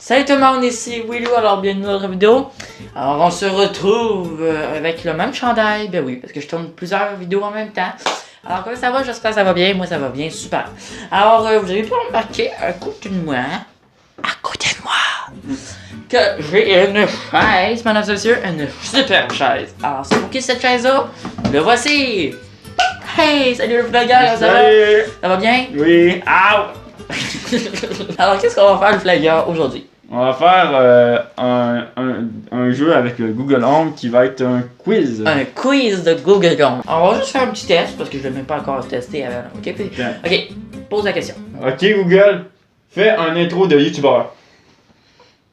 Salut tout le monde, ici Willou, alors bienvenue dans notre vidéo. Alors on se retrouve avec le même chandail, ben oui, parce que je tourne plusieurs vidéos en même temps. Alors comment ça va? J'espère que ça va bien, moi ça va bien, super. Alors vous avez pu remarquer à côté de moi, que j'ai une chaise, mesdames et messieurs, une super chaise. Alors c'est pour qui cette chaise-là? Le voici! Hey, salut le vlogger, ça va? Ça va bien? Oui. Ow! Alors qu'est-ce qu'on va faire le vlogger aujourd'hui? On va faire un jeu avec le Google Home qui va être un quiz. Un quiz de Google Home. On va juste faire un petit test parce que je ne l'ai même pas encore testé avant. Ok, ok, pose la question. Ok Google, fais un intro de YouTuber.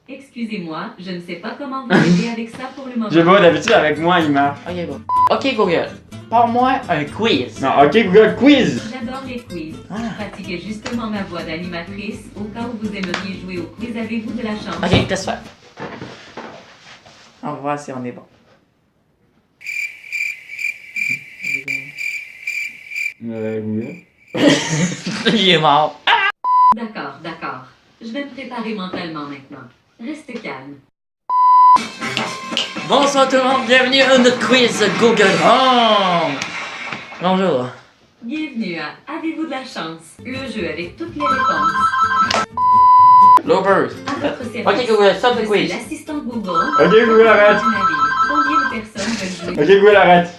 Excusez-moi, je ne sais pas comment vous aider avec ça pour le moment. Je vois d'habitude avec moi il marche. Ok, bon. Ok Google, parle-moi un quiz. Non, ok Google, quiz. J'adore les quiz. Ah. Je pratiquais justement ma voix d'animatrice au cas où vous aimeriez jouer au quiz. Avez-vous de la chance? Ok, test faire. On va voir si on est bon. Google. Il est mort. D'accord, d'accord. Je vais me préparer mentalement maintenant. Reste calme. Bonsoir tout le monde, bienvenue à notre quiz Google Home. Bonjour. Bienvenue à Avez-vous de la chance? Le jeu avec toutes les réponses. Lovers. À votre service. Ok Google, stop le Je suis quiz. l'assistant Google. Ok Google, arrête. Du navire. Combien de personnes veulent jouer? Ok Google, arrête.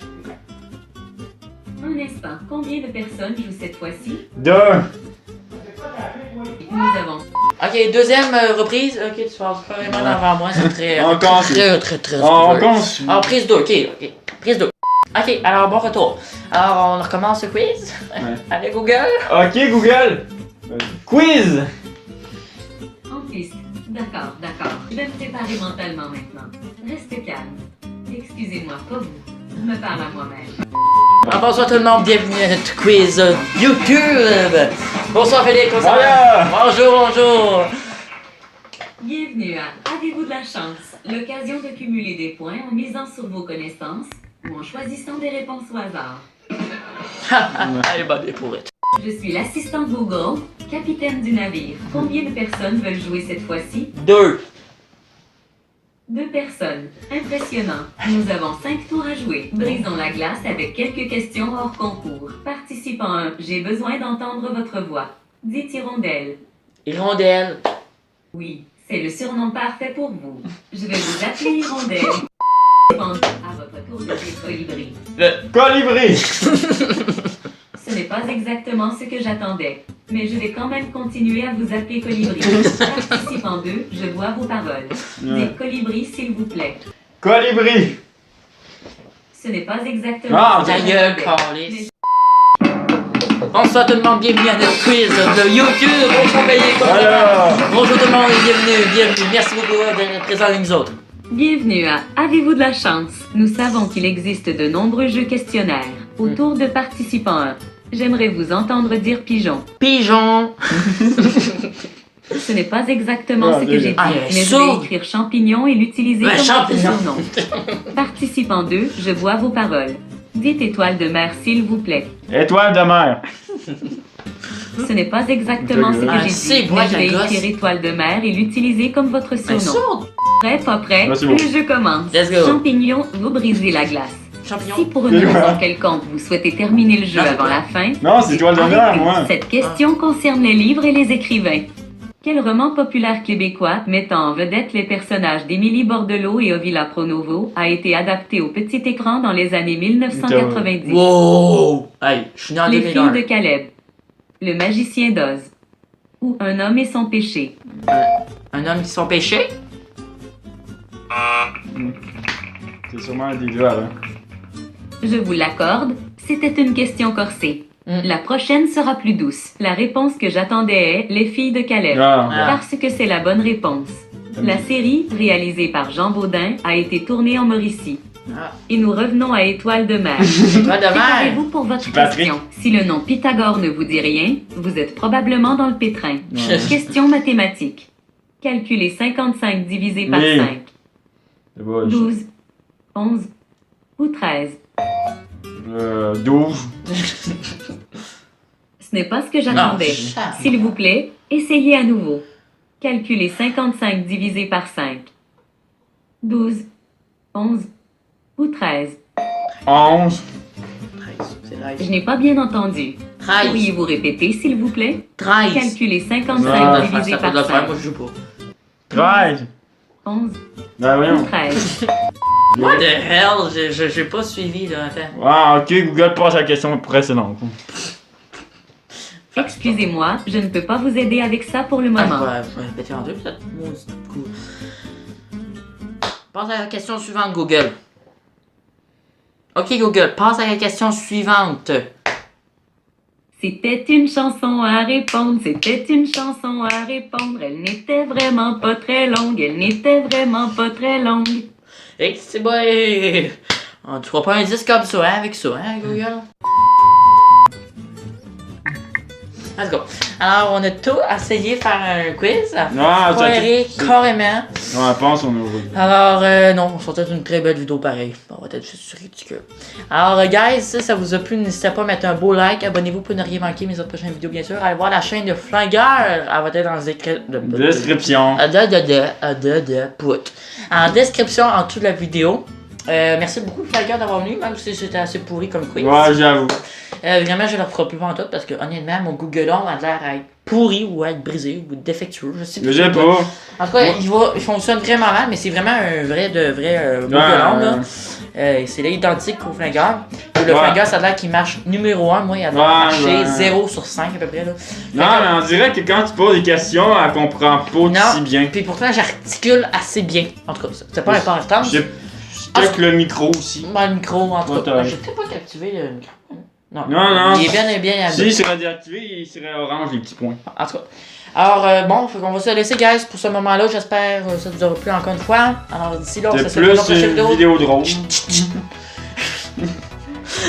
Un instant. Combien de personnes jouent cette fois-ci? 2. Nous avons Ok, deuxième reprise. Ok, tu passes carrément devant moi, c'est très... On compte. très On compte. Alors, prise 2, ok, prise 2. Ok, alors bon retour. Alors, on recommence le quiz. Ouais. Allez, Google. Ok Google, quiz. en piste. D'accord, d'accord. Je vais me préparer mentalement maintenant. Reste calme. Excusez-moi, pas vous. Je me parle à moi-même. Alors, bonsoir tout le monde, bienvenue à notre quiz YouTube. Bonsoir Félix, comment ça va? Voilà. Bonjour, bonjour. Bienvenue à Avez-vous de la chance? L'occasion de cumuler des points en misant sur vos connaissances ou en choisissant des réponses au hasard. Allez, bonne pourrite. Je suis l'assistant Google, capitaine du navire. Combien de personnes veulent jouer cette fois-ci? 2. 2 personnes. Impressionnant. Nous avons 5 tours à jouer. Brisons la glace avec quelques questions hors concours. Participant 1, j'ai besoin d'entendre votre voix. Dites hirondelle. Hirondelle. Oui, c'est le surnom parfait pour vous. Je vais vous appeler hirondelle. À votre tour de dire colibri. Le colibri. Ce n'est pas exactement ce que j'attendais, mais je vais quand même continuer à vous appeler colibri. Participant 2, je vois vos paroles. Dites colibri s'il vous plaît. Colibri. Ce n'est pas exactement Ah, ce que Ta gueule, j'attendais. câlisse. Bonsoir tout le monde, bienvenue à notre quiz de YouTube. Alors. Bonjour tout le monde et bienvenue. Merci beaucoup d'être présent avec nous autres. Bienvenue à Avez-vous de la chance? Nous savons qu'il existe de nombreux jeux questionnaires. Au tour de participant 1, j'aimerais vous entendre dire pigeon. Pigeon. Ce n'est pas exactement ce que j'ai dit, Ah, mais je vais sourde. écrire champignon et l'utiliser comme votre champignon. surnom. Participant 2, je vois vos paroles. Dites étoile de mer s'il vous plaît. Étoile de mer. Ce n'est pas exactement ce que Ah, j'ai c'est dit, moi, mais je vais la gosse. écrire étoile de mer et l'utiliser comme votre Mais surnom. sourde. Prêt, pas prêt? Merci beaucoup. Le jeu commence. Let's go. Champignon, vous brisez la glace. Champignon. Si pour une raison quelconque vous souhaitez terminer le jeu Non, c'est avant quoi? la fin, Non, c'est étoile de mer, arrêtez. moi. Cette question concerne les livres et les écrivains. Quel roman populaire québécois mettant en vedette les personnages d'Émilie Bordelot et Ovila Pronovo a été adapté au petit écran dans les années 1990? Wow. Hey, je suis né en Les filles 2001. de Caleb, Le magicien d'Oz ou Un homme et son péché? Un homme qui sont péchés. C'est sûrement des gars là. Je vous l'accorde, c'était une question corsée. La prochaine sera plus douce. La réponse que j'attendais est Les filles de Caleb. Ah. Parce que c'est la bonne réponse. La série, réalisée par Jean Baudin, a été tournée en Mauricie. Ah. Et nous revenons à Étoile de mer. Pas de mer. Préparez-vous pour votre Patrick. question. Si le nom Pythagore ne vous dit rien, vous êtes probablement dans le pétrin. Ouais. Question mathématique. Calculez 55 divisé par Oui. 5. C'est bon, 12, 11 ou 13. 12. Ce n'est pas ce que j'attendais. Non. S'il vous plaît, essayez à nouveau. Calculez 55 divisé par 5. 12, 11 ou 13. 11. 13. C'est Je 13. n'ai pas bien entendu. 13. Pourriez-vous répéter, s'il vous plaît? 13. Calculez Ah, 55 Ça divisé peut par le faire, 5. moi je joue pas. 13. 11 Ben ou voyons. 13. What the hell? J'ai pas suivi là, attends. Ah, ok, Google passe à la question précédente. Excusez-moi, je ne peux pas vous aider avec ça pour le Ah, moment. je vais répéter en deux, peut-être. Maudit coup. Passe à la question suivante, Google. Ok, Google, passe à la question suivante. C'était une chanson à répondre, c'était une chanson à répondre. Elle n'était vraiment pas très longue, elle n'était vraiment pas très longue. Et c'est bon. Tu feras pas un disque comme ça, hein, avec ça, hein, Google? Let's go. Alors, on a tout essayé de faire un quiz. Ah, Foiré, carrément. Ouais, pense on est heureux. Alors, non, on sortait une très belle vidéo pareil. On va être juste ridicule. Alors, guys, si ça vous a plu, n'hésitez pas à mettre un beau like. Abonnez-vous pour ne rien manquer mes autres prochaines vidéos, bien sûr. Allez voir la chaîne de Flingueur. Elle va être dans la Description. En description, en dessous de la vidéo. Merci beaucoup, Flingueur, d'avoir venu, même si c'était assez pourri comme quiz. Ouais, j'avoue. Vraiment, je ne le referai plus en tout parce que, honnêtement, mon Google Home a l'air à être pourri ou à être brisé ou défectueux. Je sais Je sais pas. En tout cas, il fonctionne vraiment mal, mais c'est vraiment un vrai Google Home. Là. C'est là identique au Flingueur. Le Flingueur, ça a l'air qu'il marche numéro 1. Moi, il a l'air de marcher 0 sur 5 à peu près. Là. Non, mais on dirait que quand tu poses des questions, elle comprend pas si bien. Puis pourtant, j'articule assez bien. En tout cas, c'est pas important. J'ai peut-être le micro aussi. Le micro, en tout cas. Ouais, Je sais pas qu'activer le micro. Non, Non. Il est bien. Si il serait déactivé, il serait orange les petits points. En tout cas. Alors, bon, on va se laisser, guys, pour ce moment-là. J'espère que ça vous aura plu encore une fois. Alors, d'ici là, on se C'est fait pour notre plus prochaine une vidéo. vidéo drôle.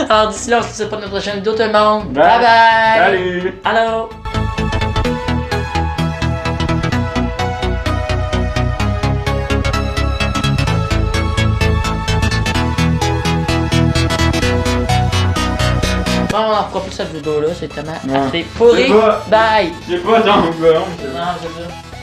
Alors, d'ici là, on se fait pour notre prochaine vidéo, tout le monde. Bye. Bye bye. Salut. Allô. Bon, on en fera plus cette vidéo-là, c'est tellement Ouais. assez pourri. C'est pas- Bye. J'ai pas dans le Non, c'est ça.